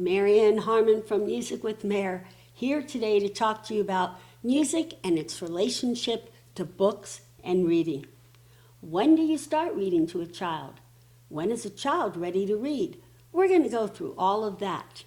Marianne Harmon from Music with Mare, here today to talk to you about music and its relationship to books and reading. When do you start reading to a child? When is a child ready to read? We're going to go through all of that.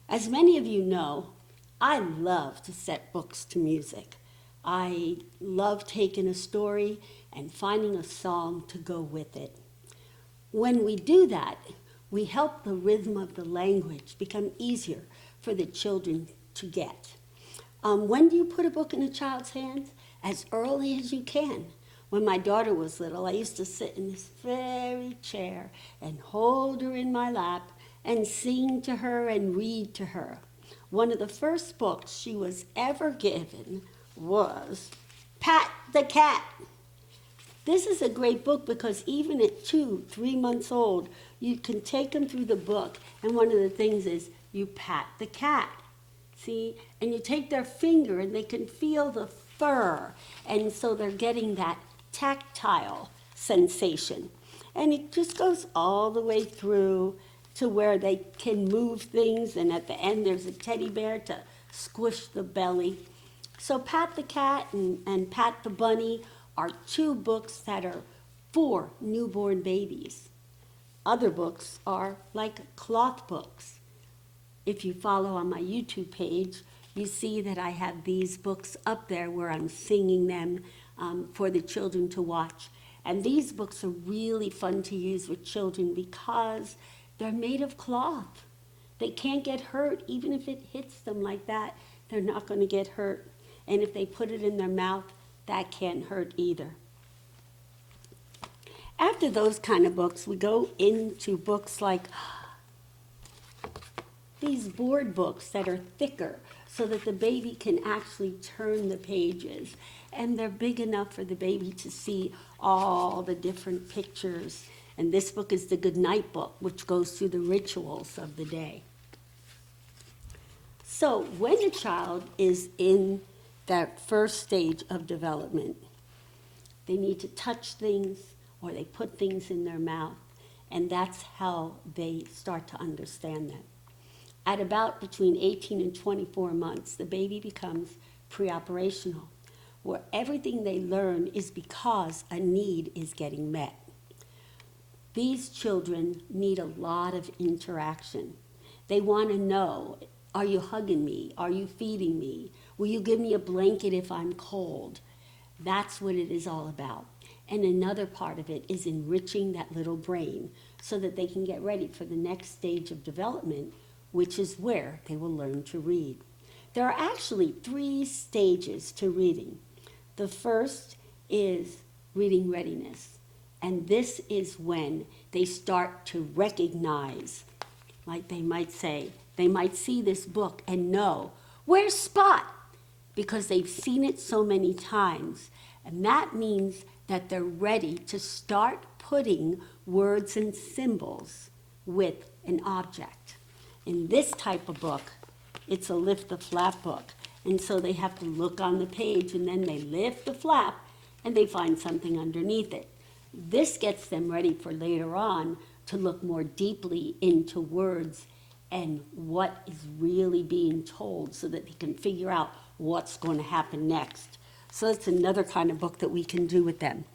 As many of you know, I love to set books to music. I love taking a story and finding a song to go with it. When we do that, we help the rhythm of the language become easier for the children to get. When do you put a book in a child's hands? As early as you can. When my daughter was little, I used to sit in this very chair and hold her in my lap and sing to her and read to her. One of the first books she was ever given was Pat the Cat. This is a great book because even at 2, 3 months old, you can take them through the book, and one of the things is you pat the cat, see? And you take their finger and they can feel the fur, and so they're getting that tactile sensation. And it just goes all the way through to where they can move things, and at the end there's a teddy bear to squish the belly. So Pat the Cat and Pat the Bunny are 2 books that are for newborn babies. Other books are like cloth books. If you follow on my YouTube page, you see that I have these books up there where I'm singing them for the children to watch. And these books are really fun to use with children because they're made of cloth. They can't get hurt. Even if it hits them like that, they're not going to get hurt. And if they put it in their mouth, that can't hurt either. After those kind of books, we go into books like these board books that are thicker so that the baby can actually turn the pages. And they're big enough for the baby to see all the different pictures. And this book is the Good Night book, which goes through the rituals of the day. So when a child is in that first stage of development, they need to touch things or they put things in their mouth, and that's how they start to understand them. At about between 18 and 24 months, the baby becomes preoperational, where everything they learn is because a need is getting met. These children need a lot of interaction. They want to know, are you hugging me? Are you feeding me? Will you give me a blanket if I'm cold? That's what it is all about. And another part of it is enriching that little brain so that they can get ready for the next stage of development, which is where they will learn to read. There are actually 3 stages to reading. The first is reading readiness. And this is when they start to recognize, like they might say, they might see this book and know, where's Spot? Because they've seen it so many times. And that means that they're ready to start putting words and symbols with an object. In this type of book, it's a lift the flap book. And so they have to look on the page and then they lift the flap and they find something underneath it. This gets them ready for later on to look more deeply into words and what is really being told so that they can figure out what's going to happen next. So that's another kind of book that we can do with them.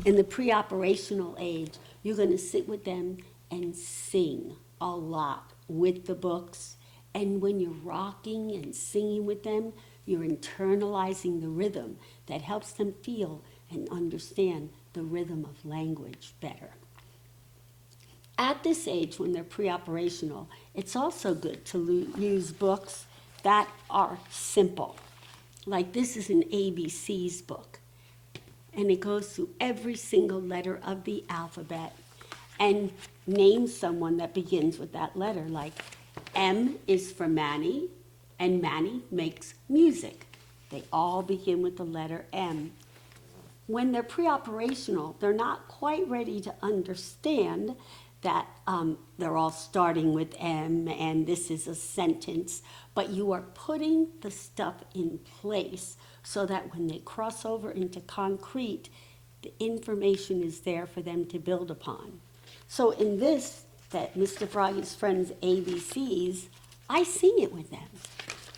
In the pre-operational age, you're going to sit with them and sing a lot with the books. And when you're rocking and singing with them, you're internalizing the rhythm that helps them feel and understand the rhythm of language better. At this age, when they're pre-operational, it's also good to use books that are simple. Like this is an ABCs book, and it goes through every single letter of the alphabet and names someone that begins with that letter, like M is for Manny, and Manny makes music. They all begin with the letter M. When they're pre-operational, they're not quite ready to understand that they're all starting with M and this is a sentence, but you are putting the stuff in place so that when they cross over into concrete, the information is there for them to build upon. So in this, that Mr. Froggy's Friends ABCs, I sing it with them.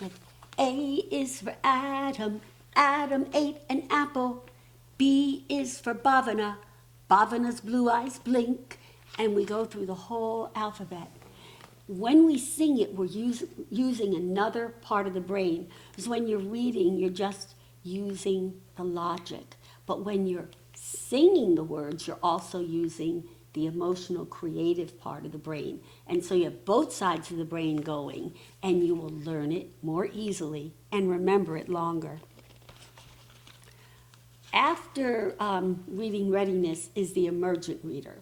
Like, A is for Adam, Adam ate an apple. B is for Bhavana, Bhavana's blue eyes blink. And we go through the whole alphabet. When we sing it, we're using another part of the brain. Because when you're reading, you're just using the logic. But when you're singing the words, you're also using the emotional, creative part of the brain. And so you have both sides of the brain going, and you will learn it more easily and remember it longer. After reading readiness is the emergent reader.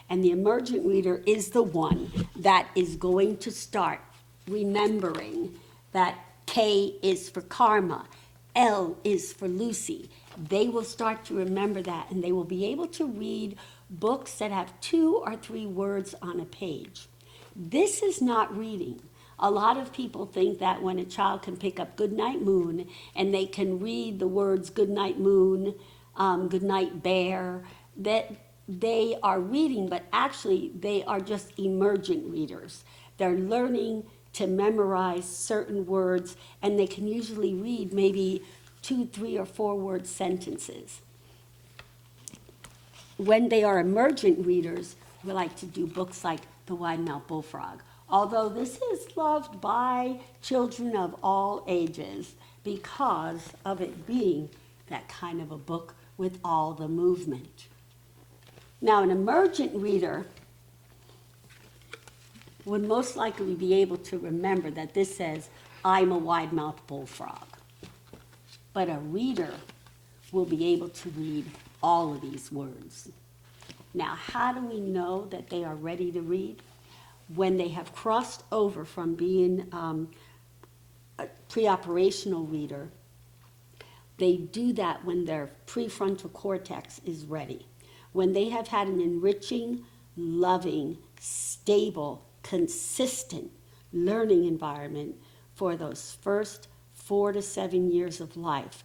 And the emergent reader is the one that is going to start remembering that K is for karma, L is for Lucy. They will start to remember that, and they will be able to read books that have 2 or 3 words on a page. This is not reading. A lot of people think that when a child can pick up Goodnight Moon and they can read the words Goodnight Moon, Goodnight Bear, that they are reading, but actually they are just emergent readers. They're learning to memorize certain words, and they can usually read maybe 2, 3, or 4 word sentences. When they are emergent readers, we like to do books like The Wide-Mouthed Bullfrog, although this is loved by children of all ages because of it being that kind of a book with all the movement. Now, an emergent reader would most likely be able to remember that this says, I'm a wide-mouthed bullfrog. But a reader will be able to read all of these words. Now, how do we know that they are ready to read? When they have crossed over from being a pre-operational reader, they do that when their prefrontal cortex is ready. When they have had an enriching, loving, stable, consistent learning environment for those first 4 to 7 years of life,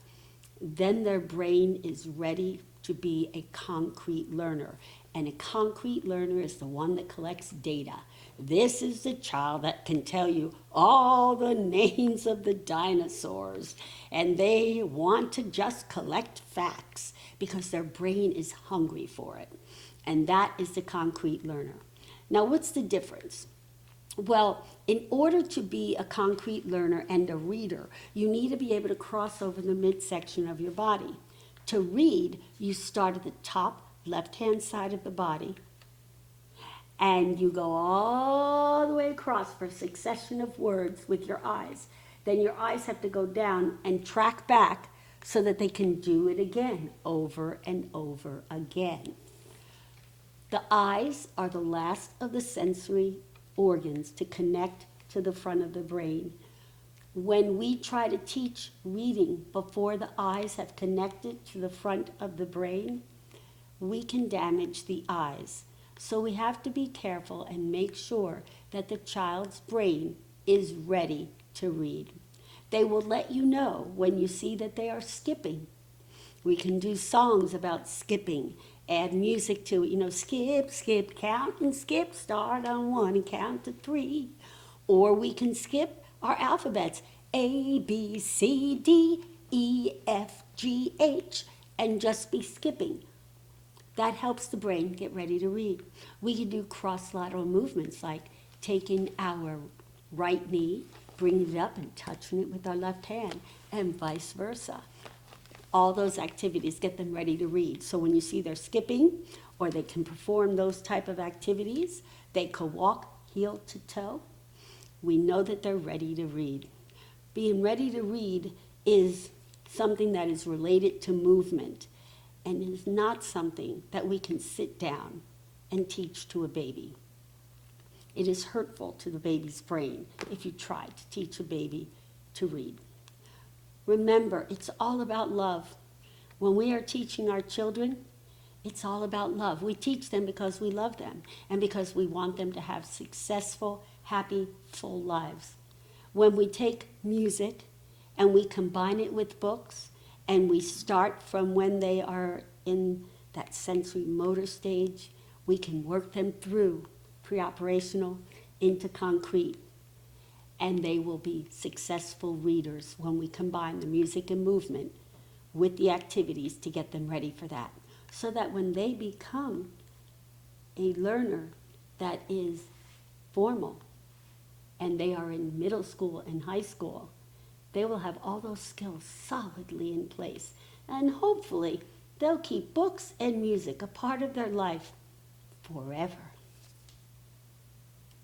then their brain is ready to be a concrete learner. And a concrete learner is the one that collects data. This is the child that can tell you all the names of the dinosaurs, and they want to just collect facts because their brain is hungry for it. And that is the concrete learner. Now, what's the difference? Well, in order to be a concrete learner and a reader, you need to be able to cross over the midsection of your body. To read, you start at the top left-hand side of the body, and you go all the way across for a succession of words with your eyes. Then your eyes have to go down and track back so that they can do it again, over and over again. The eyes are the last of the sensory organs to connect to the front of the brain. When we try to teach reading before the eyes have connected to the front of the brain, we can damage the eyes. So we have to be careful and make sure that the child's brain is ready to read. They will let you know when you see that they are skipping. We can do songs about skipping, add music to it, skip, skip, count and skip, start on 1 and count to 3. Or we can skip our alphabets, A, B, C, D, E, F, G, H, and just be skipping. That helps the brain get ready to read. We can do cross-lateral movements like taking our right knee, bringing it up and touching it with our left hand, and vice versa. All those activities get them ready to read. So when you see they're skipping or they can perform those type of activities, they can walk heel to toe, we know that they're ready to read. Being ready to read is something that is related to movement and is not something that we can sit down and teach to a baby. It is hurtful to the baby's brain if you try to teach a baby to read. Remember, it's all about love. When we are teaching our children, it's all about love. We teach them because we love them and because we want them to have successful, happy, full lives. When we take music and we combine it with books and we start from when they are in that sensory motor stage, we can work them through pre-operational into concrete. and they will be successful readers when we combine the music and movement with the activities to get them ready for that. So that when they become a learner that is formal and they are in middle school and high school, they will have all those skills solidly in place. And hopefully, they'll keep books and music a part of their life forever.